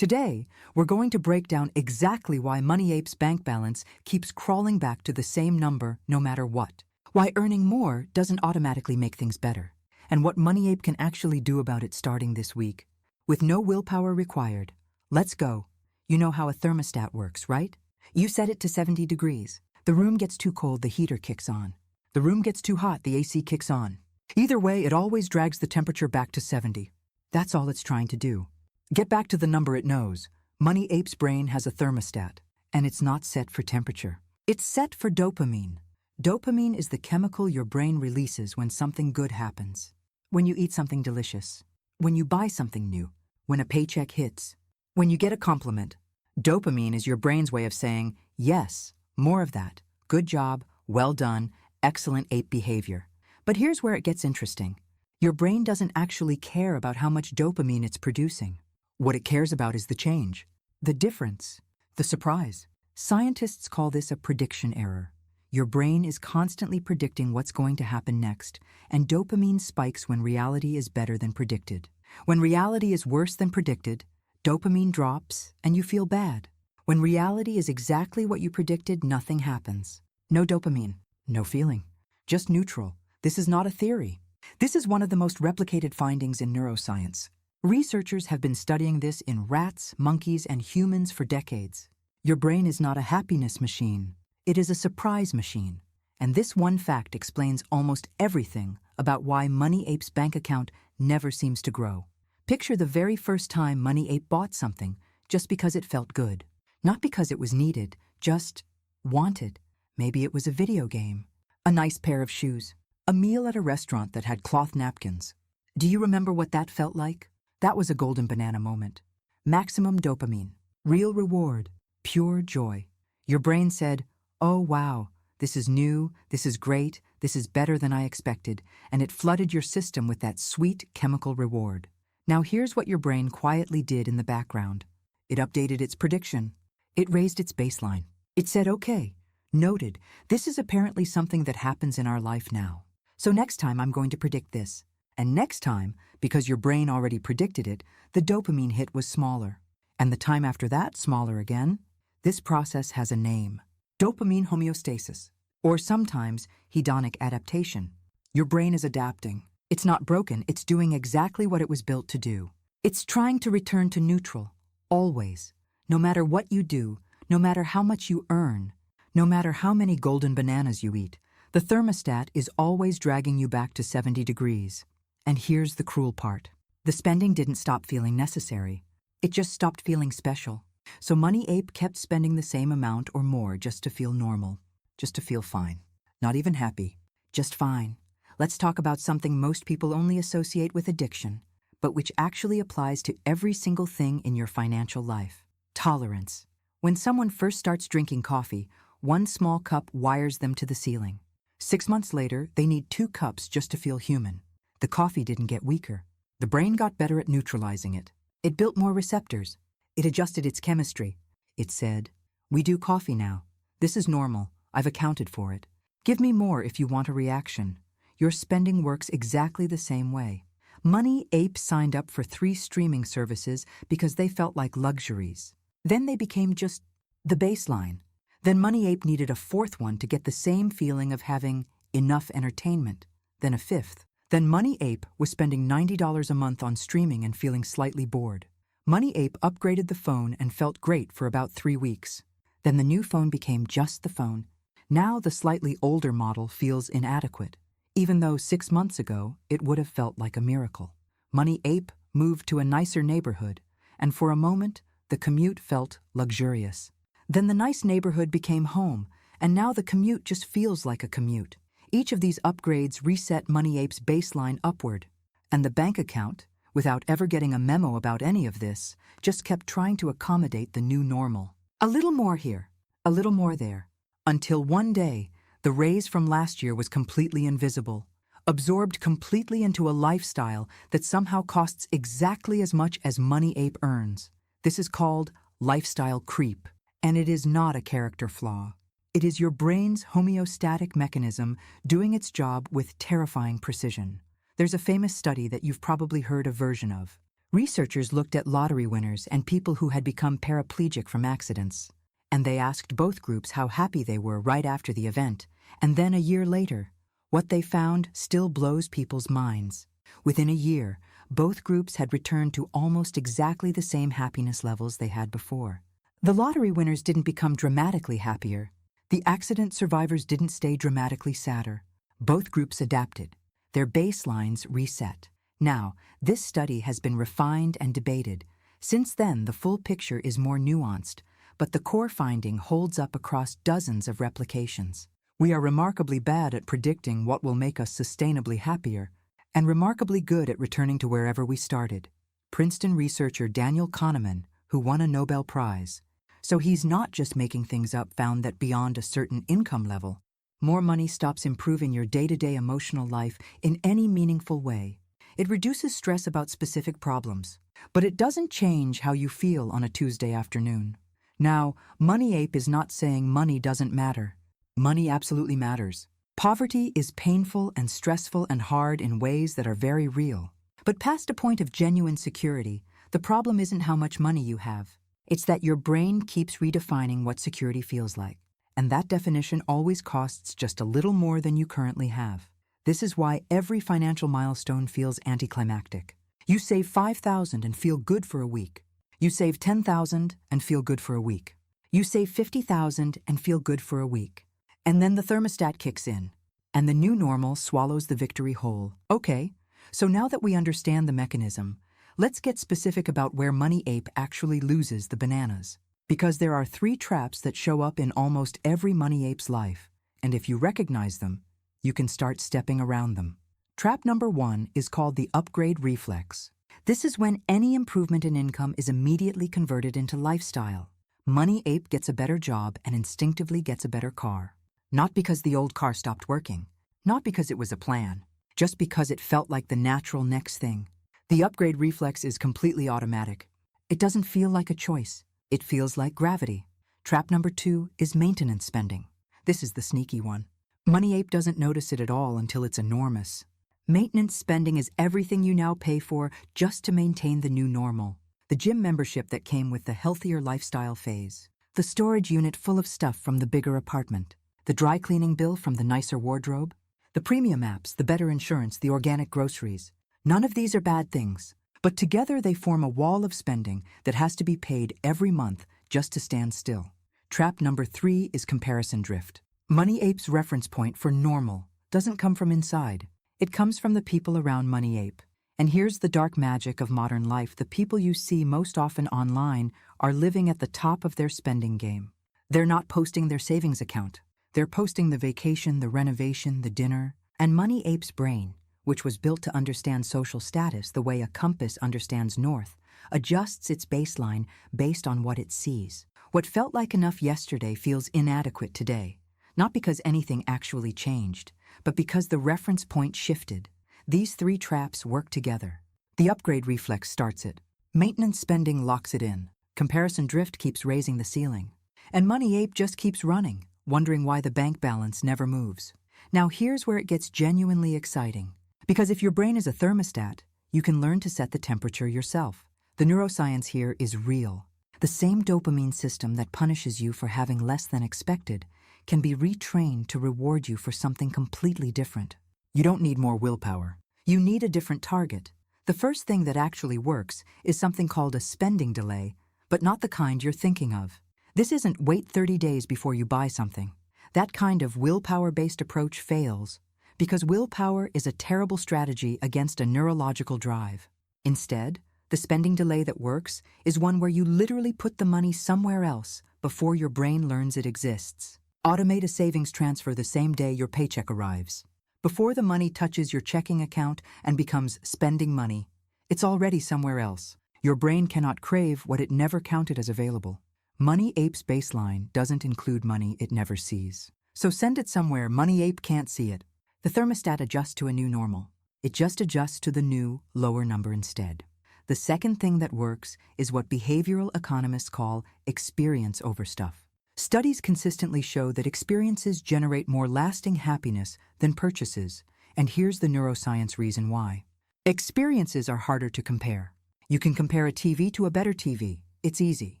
Today, we're going to break down exactly why Money Ape's bank balance keeps crawling back to the same number no matter what, why earning more doesn't automatically make things better, and what Money Ape can actually do about it starting this week. With no willpower required. Let's go. You know how a thermostat works, right? You set it to 70 degrees. The room gets too cold, the heater kicks on. The room gets too hot, the AC kicks on. Either way, it always drags the temperature back to 70. That's all it's trying to do. Get back to the number it knows. Money Ape's brain has a thermostat, and it's not set for temperature. It's set for dopamine. Dopamine is the chemical your brain releases when something good happens. When you eat something delicious. When you buy something new. When a paycheck hits. When you get a compliment. Dopamine is your brain's way of saying, yes, more of that. Good job, well done, excellent ape behavior. But here's where it gets interesting. Your brain doesn't actually care about how much dopamine it's producing. What it cares about is the change, the difference, the surprise. Scientists call this a prediction error. Your brain is constantly predicting what's going to happen next, and dopamine spikes when reality is better than predicted. When reality is worse than predicted, dopamine drops and you feel bad. When reality is exactly what you predicted, nothing happens. No dopamine, no feeling, just neutral. This is not a theory. This is one of the most replicated findings in neuroscience. Researchers have been studying this in rats, monkeys, and humans for decades. Your brain is not a happiness machine. It is a surprise machine. And this one fact explains almost everything about why Money Ape's bank account never seems to grow. Picture the very first time Money Ape bought something just because it felt good. Not because it was needed, just wanted. Maybe it was a video game, a nice pair of shoes, a meal at a restaurant that had cloth napkins. Do you remember what that felt like? That was a golden banana moment. Maximum dopamine, real reward, pure joy. Your brain said, oh wow, this is new, this is great, this is better than I expected, and it flooded your system with that sweet chemical reward. Now here's what your brain quietly did in the background. It updated its prediction. It raised its baseline. It said, okay, noted, this is apparently something that happens in our life now. So next time I'm going to predict this. And next time, because your brain already predicted it, the dopamine hit was smaller. And the time after that, smaller again. This process has a name. Dopamine homeostasis. Or sometimes, hedonic adaptation. Your brain is adapting. It's not broken, it's doing exactly what it was built to do. It's trying to return to neutral. Always. No matter what you do, no matter how much you earn, no matter how many golden bananas you eat, the thermostat is always dragging you back to 70 degrees. And here's the cruel part. The spending didn't stop feeling necessary. It just stopped feeling special. So Money Ape kept spending the same amount or more just to feel normal, just to feel fine. Not even happy, just fine. Let's talk about something most people only associate with addiction, but which actually applies to every single thing in your financial life. Tolerance. When someone first starts drinking coffee, one small cup wires them to the ceiling. 6 months later, they need 2 cups just to feel human. The coffee didn't get weaker. The brain got better at neutralizing it. It built more receptors. It adjusted its chemistry. It said, we do coffee now. This is normal. I've accounted for it. Give me more if you want a reaction. Your spending works exactly the same way. Money Ape signed up for 3 streaming services because they felt like luxuries. Then they became just the baseline. Then Money Ape needed a 4th one to get the same feeling of having enough entertainment. Then a 5th. Then Money Ape was spending $90 a month on streaming and feeling slightly bored. Money Ape upgraded the phone and felt great for about 3 weeks. Then the new phone became just the phone. Now the slightly older model feels inadequate, even though 6 months ago it would have felt like a miracle. Money Ape moved to a nicer neighborhood, and for a moment the commute felt luxurious. Then the nice neighborhood became home, and now the commute just feels like a commute. Each of these upgrades reset Money Ape's baseline upward, and the bank account, without ever getting a memo about any of this, just kept trying to accommodate the new normal. A little more here, a little more there, until one day, the raise from last year was completely invisible, absorbed completely into a lifestyle that somehow costs exactly as much as Money Ape earns. This is called lifestyle creep, and it is not a character flaw. It is your brain's homeostatic mechanism doing its job with terrifying precision. There's a famous study that you've probably heard a version of. Researchers looked at lottery winners and people who had become paraplegic from accidents, and they asked both groups how happy they were right after the event, and then a year later. What they found still blows people's minds. Within a year, both groups had returned to almost exactly the same happiness levels they had before. The lottery winners didn't become dramatically happier. The accident survivors didn't stay dramatically sadder. Both groups adapted. Their baselines reset. Now, this study has been refined and debated. Since then, the full picture is more nuanced, but the core finding holds up across dozens of replications. We are remarkably bad at predicting what will make us sustainably happier, and remarkably good at returning to wherever we started. Princeton researcher Daniel Kahneman, who won a Nobel Prize, so he's not just making things up, found that beyond a certain income level, more money stops improving your day-to-day emotional life in any meaningful way. It reduces stress about specific problems, but it doesn't change how you feel on a Tuesday afternoon. Now, Money Ape is not saying money doesn't matter. Money absolutely matters. Poverty is painful and stressful and hard in ways that are very real. But past a point of genuine security, the problem isn't how much money you have. It's that your brain keeps redefining what security feels like. And that definition always costs just a little more than you currently have. This is why every financial milestone feels anticlimactic. You save $5,000 and feel good for a week. You save $10,000 and feel good for a week. You save $50,000 and feel good for a week. And then the thermostat kicks in, and the new normal swallows the victory whole. Okay, so now that we understand the mechanism, let's get specific about where Money Ape actually loses the bananas. Because there are 3 traps that show up in almost every Money Ape's life, and if you recognize them, you can start stepping around them. Trap number 1 is called the upgrade reflex. This is when any improvement in income is immediately converted into lifestyle. Money Ape gets a better job and instinctively gets a better car. Not because the old car stopped working, not because it was a plan, just because it felt like the natural next thing. The upgrade reflex is completely automatic. It doesn't feel like a choice. It feels like gravity. Trap number 2 is maintenance spending. This is the sneaky one. Money Ape doesn't notice it at all until it's enormous. Maintenance spending is everything you now pay for just to maintain the new normal. The gym membership that came with the healthier lifestyle phase. The storage unit full of stuff from the bigger apartment. The dry cleaning bill from the nicer wardrobe. The premium apps, the better insurance, the organic groceries. None of these are bad things, but together they form a wall of spending that has to be paid every month just to stand still. Trap number 3 is comparison drift. Money Ape's reference point for normal doesn't come from inside. It comes from the people around Money Ape. And here's the dark magic of modern life. The people you see most often online are living at the top of their spending game. They're not posting their savings account. They're posting the vacation, the renovation, the dinner. And Money Ape's brain, which was built to understand social status the way a compass understands north, adjusts its baseline based on what it sees. What felt like enough yesterday feels inadequate today. Not because anything actually changed, but because the reference point shifted. These 3 traps work together. The upgrade reflex starts it. Maintenance spending locks it in. Comparison drift keeps raising the ceiling. And Money Ape just keeps running, wondering why the bank balance never moves. Now here's where it gets genuinely exciting. Because if your brain is a thermostat, you can learn to set the temperature yourself. The neuroscience here is real. The same dopamine system that punishes you for having less than expected can be retrained to reward you for something completely different. You don't need more willpower. You need a different target. The first thing that actually works is something called a spending delay, but not the kind you're thinking of. This isn't wait 30 days before you buy something. That kind of willpower-based approach fails, because willpower is a terrible strategy against a neurological drive. Instead, the spending delay that works is one where you literally put the money somewhere else before your brain learns it exists. Automate a savings transfer the same day your paycheck arrives. Before the money touches your checking account and becomes spending money, it's already somewhere else. Your brain cannot crave what it never counted as available. Money Ape's baseline doesn't include money it never sees. So send it somewhere Money Ape can't see it. The thermostat adjusts to a new normal. It just adjusts to the new, lower number instead. The second thing that works is what behavioral economists call experience over stuff. Studies consistently show that experiences generate more lasting happiness than purchases, and here's the neuroscience reason why. Experiences are harder to compare. You can compare a TV to a better TV. It's easy.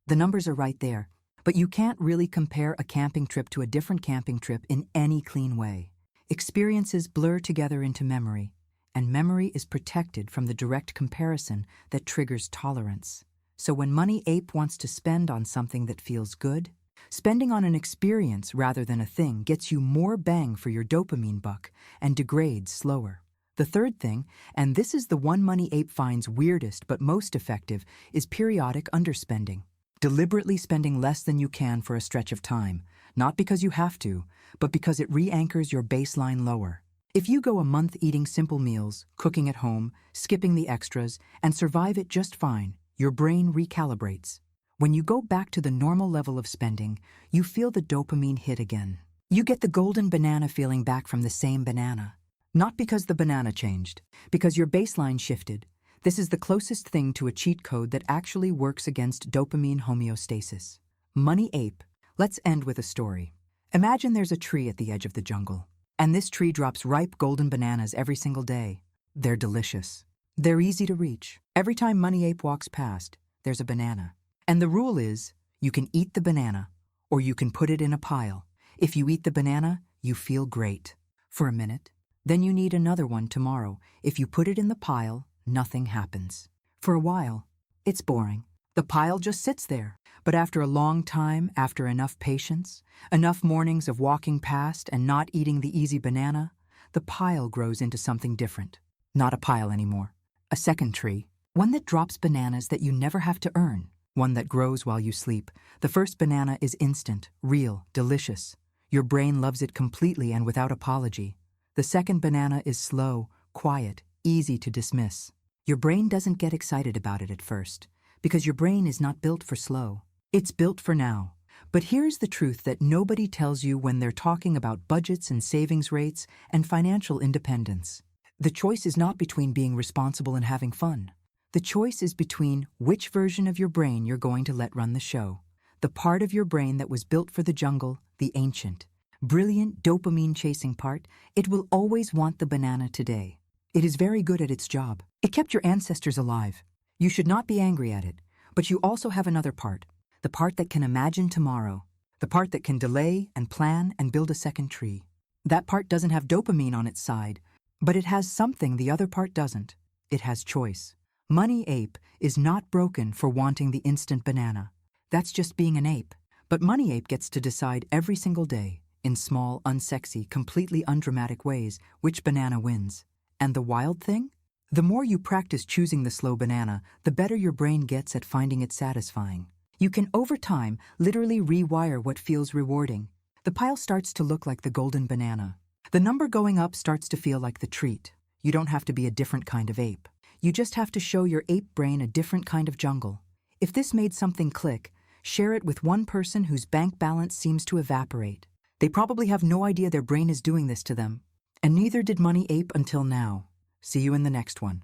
The numbers are right there. But you can't really compare a camping trip to a different camping trip in any clean way. Experiences blur together into memory, and memory is protected from the direct comparison that triggers tolerance. So when Money Ape wants to spend on something that feels good, spending on an experience rather than a thing gets you more bang for your dopamine buck and degrades slower. The third thing, and this is the one Money Ape finds weirdest but most effective, is periodic underspending. Deliberately spending less than you can for a stretch of time, not because you have to, but because it re-anchors your baseline lower. If you go a month eating simple meals, cooking at home, skipping the extras, and survive it just fine, your brain recalibrates. When you go back to the normal level of spending, you feel the dopamine hit again. You get the golden banana feeling back from the same banana. Not because the banana changed, because your baseline shifted. This is the closest thing to a cheat code that actually works against dopamine homeostasis. Money Ape. Let's end with a story. Imagine there's a tree at the edge of the jungle, and this tree drops ripe golden bananas every single day. They're delicious. They're easy to reach. Every time Money Ape walks past, there's a banana. And the rule is, you can eat the banana, or you can put it in a pile. If you eat the banana, you feel great. For a minute. Then you need another one tomorrow. If you put it in the pile, nothing happens. For a while, it's boring. The pile just sits there. But after a long time, after enough patience, enough mornings of walking past and not eating the easy banana, the pile grows into something different. Not a pile anymore. A second tree. One that drops bananas that you never have to earn. One that grows while you sleep. The first banana is instant, real, delicious. Your brain loves it completely and without apology. The second banana is slow, quiet, easy to dismiss. Your brain doesn't get excited about it at first, because your brain is not built for slow. It's built for now. But here's the truth that nobody tells you when they're talking about budgets and savings rates and financial independence. The choice is not between being responsible and having fun. The choice is between which version of your brain you're going to let run the show. The part of your brain that was built for the jungle, the ancient, brilliant dopamine-chasing part, it will always want the banana today. It is very good at its job. It kept your ancestors alive. You should not be angry at it. But you also have another part, the part that can imagine tomorrow, the part that can delay and plan and build a second tree. That part doesn't have dopamine on its side, but it has something the other part doesn't. It has choice. Money Ape is not broken for wanting the instant banana. That's just being an ape. But Money Ape gets to decide every single day, in small, unsexy, completely undramatic ways, which banana wins. And the wild thing? The more you practice choosing the slow banana, the better your brain gets at finding it satisfying. You can, over time, literally rewire what feels rewarding. The pile starts to look like the golden banana. The number going up starts to feel like the treat. You don't have to be a different kind of ape. You just have to show your ape brain a different kind of jungle. If this made something click, share it with one person whose bank balance seems to evaporate. They probably have no idea their brain is doing this to them. And neither did Money Ape until now. See you in the next one.